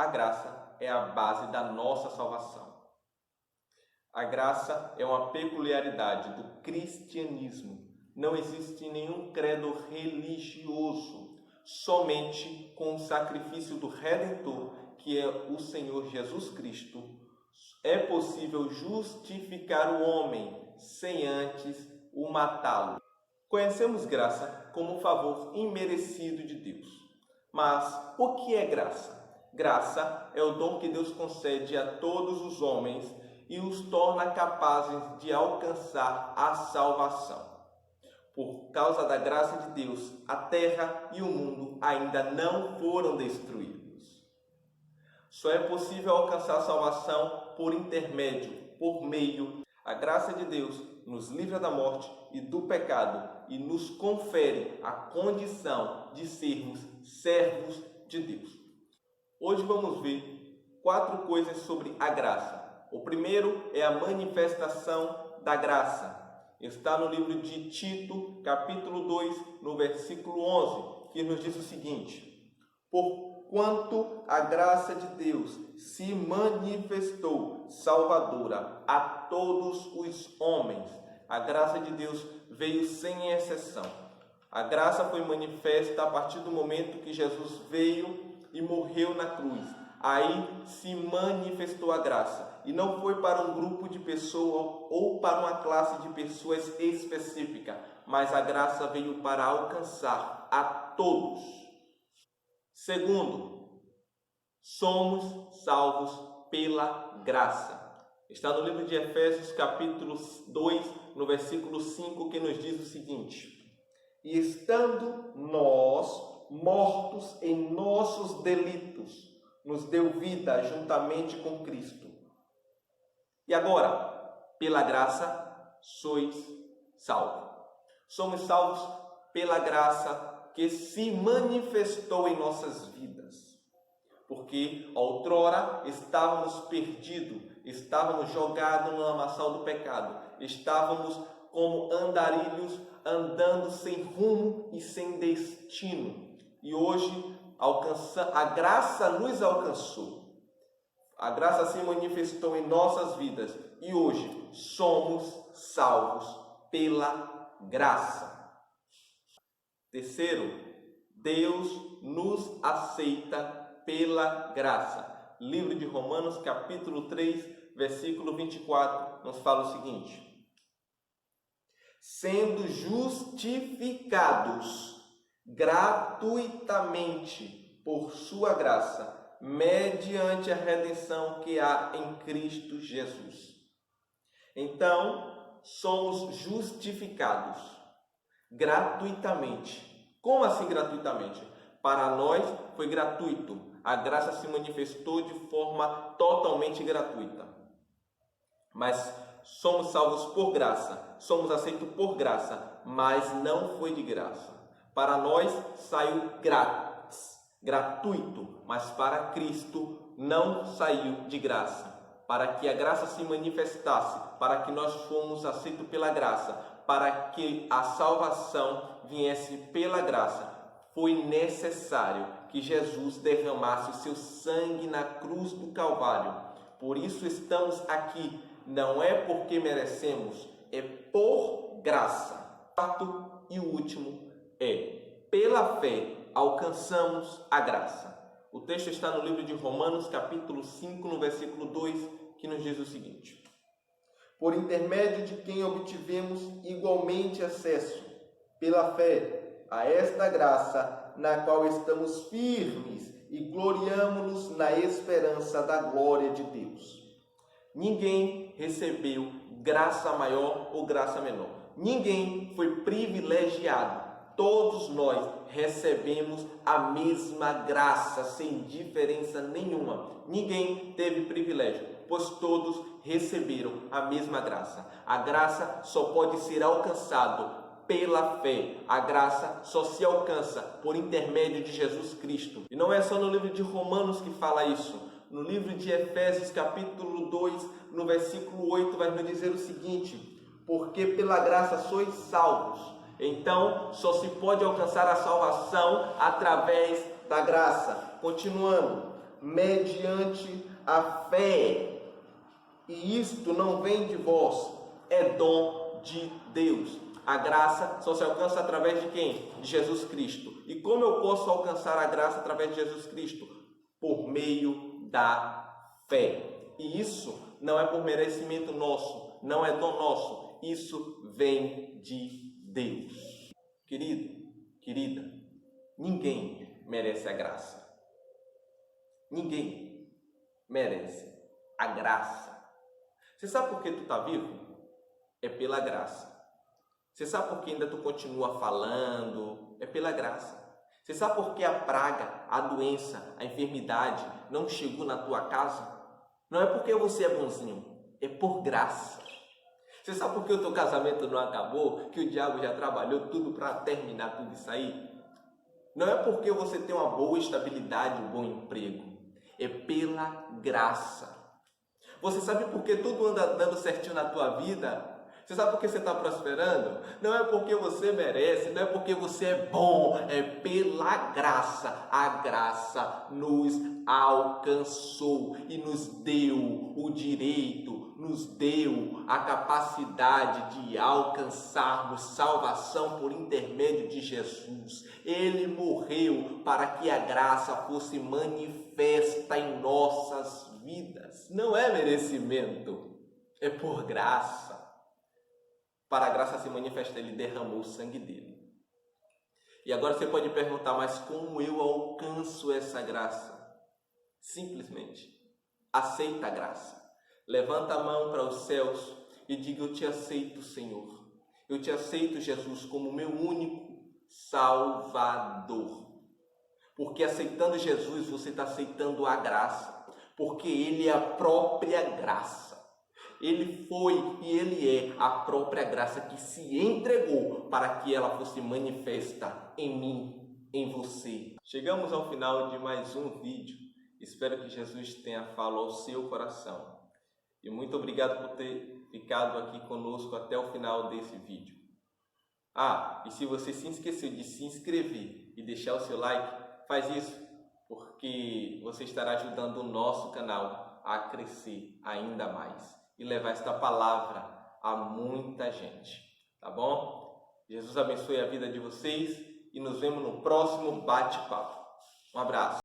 A graça é a base da nossa salvação. A graça é uma peculiaridade do cristianismo. Não existe nenhum credo religioso, somente com o sacrifício do Redentor, que é o Senhor Jesus Cristo, é possível justificar o homem sem antes o matá-lo. Conhecemos graça como favor imerecido de Deus. Mas o que é graça? Graça é o dom que Deus concede a todos os homens e os torna capazes de alcançar a salvação. Por causa da graça de Deus, a terra e o mundo ainda não foram destruídos. Só é possível alcançar a salvação por meio. A graça de Deus nos livra da morte e do pecado e nos confere a condição de sermos servos de Deus. Hoje vamos ver 4 coisas sobre a graça. O primeiro é a manifestação da graça. Está no livro de Tito, capítulo 2, no versículo 11, que nos diz o seguinte: porquanto a graça de Deus se manifestou salvadora a todos os homens. A graça de Deus veio sem exceção. A graça foi manifesta a partir do momento que Jesus veio e morreu na cruz. Aí se manifestou a graça. E não foi para um grupo de pessoas ou para uma classe de pessoas específica, mas a graça veio para alcançar a todos. Segundo, somos salvos pela graça. Está no livro de Efésios, capítulo 2, no versículo 5, que nos diz o seguinte: e estando nós mortos em nossos delitos, nos deu vida juntamente com Cristo. E agora, pela graça, sois salvos. Somos salvos pela graça que se manifestou em nossas vidas. Porque outrora estávamos perdidos, estávamos jogados no lamaçal do pecado, estávamos como andarilhos andando sem rumo e sem destino. E hoje a graça nos alcançou. A graça se manifestou em nossas vidas e hoje somos salvos pela graça. Terceiro, Deus nos aceita pela graça. Livro de Romanos, capítulo 3, versículo 24, nos fala o seguinte: sendo justificados gratuitamente por sua graça, mediante a redenção que há em Cristo Jesus. Então, somos justificados gratuitamente. Como assim gratuitamente? Para nós foi gratuito. A graça se manifestou de forma totalmente gratuita. Mas somos salvos por graça, somos aceitos por graça, mas não foi de graça. Para nós saiu gratuito, mas para Cristo não saiu de graça. Para que a graça se manifestasse, para que nós fomos aceitos pela graça, para que a salvação viesse pela graça, foi necessário que Jesus derramasse o seu sangue na cruz do Calvário. Por isso estamos aqui. Não é porque merecemos, é por graça. Quarto e último é, pela fé alcançamos a graça. O texto está no livro de Romanos, capítulo 5, no versículo 2, que nos diz o seguinte: por intermédio de quem obtivemos igualmente acesso, pela fé, a esta graça, na qual estamos firmes e gloriamo-nos na esperança da glória de Deus. Ninguém recebeu graça maior ou graça menor. Ninguém foi privilegiado. Todos nós recebemos a mesma graça, sem diferença nenhuma. Ninguém teve privilégio, pois todos receberam a mesma graça. A graça só pode ser alcançada pela fé. A graça só se alcança por intermédio de Jesus Cristo. E não é só no livro de Romanos que fala isso. No livro de Efésios, capítulo 2, no versículo 8, vai nos dizer o seguinte: porque pela graça sois salvos. Então, só se pode alcançar a salvação através da graça. Continuando, mediante a fé. E isto não vem de vós, é dom de Deus. A graça só se alcança através de quem? De Jesus Cristo. E como eu posso alcançar a graça através de Jesus Cristo? Por meio da fé. E isso não é por merecimento nosso, não é dom nosso. Isso vem de Deus. Querido, querida, ninguém merece a graça. Ninguém merece a graça. Você sabe por que tu está vivo? É pela graça. Você sabe por que ainda tu continua falando? É pela graça. Você sabe por que a praga, a doença, a enfermidade não chegou na tua casa? Não é porque você é bonzinho, é por graça. Você sabe por que o teu casamento não acabou? Que o diabo já trabalhou tudo para terminar tudo isso aí? Não é porque você tem uma boa estabilidade, um bom emprego. É pela graça. Você sabe por que tudo anda dando certinho na tua vida? Você sabe por que você está prosperando? Não é porque você merece, não é porque você é bom, é pela graça. A graça nos alcançou e nos deu o direito, nos deu a capacidade de alcançarmos salvação por intermédio de Jesus. Ele morreu para que a graça fosse manifesta em nossas vidas. Não é merecimento, é por graça. Para a graça se manifestar, ele derramou o sangue dele. E agora você pode perguntar, mas como eu alcanço essa graça? Simplesmente, aceita a graça. Levanta a mão para os céus e diga, eu te aceito, Senhor. Eu te aceito, Jesus, como meu único Salvador. Porque aceitando Jesus, você está aceitando a graça. Porque Ele é a própria graça. Ele foi e Ele é a própria graça que se entregou para que ela fosse manifesta em mim, em você. Chegamos ao final de mais um vídeo. Espero que Jesus tenha falado ao seu coração. E muito obrigado por ter ficado aqui conosco até o final desse vídeo. E se você se esqueceu de se inscrever e deixar o seu like, faz isso, porque você estará ajudando o nosso canal a crescer ainda mais e levar esta palavra a muita gente, tá bom? Jesus abençoe a vida de vocês e nos vemos no próximo bate-papo. Um abraço.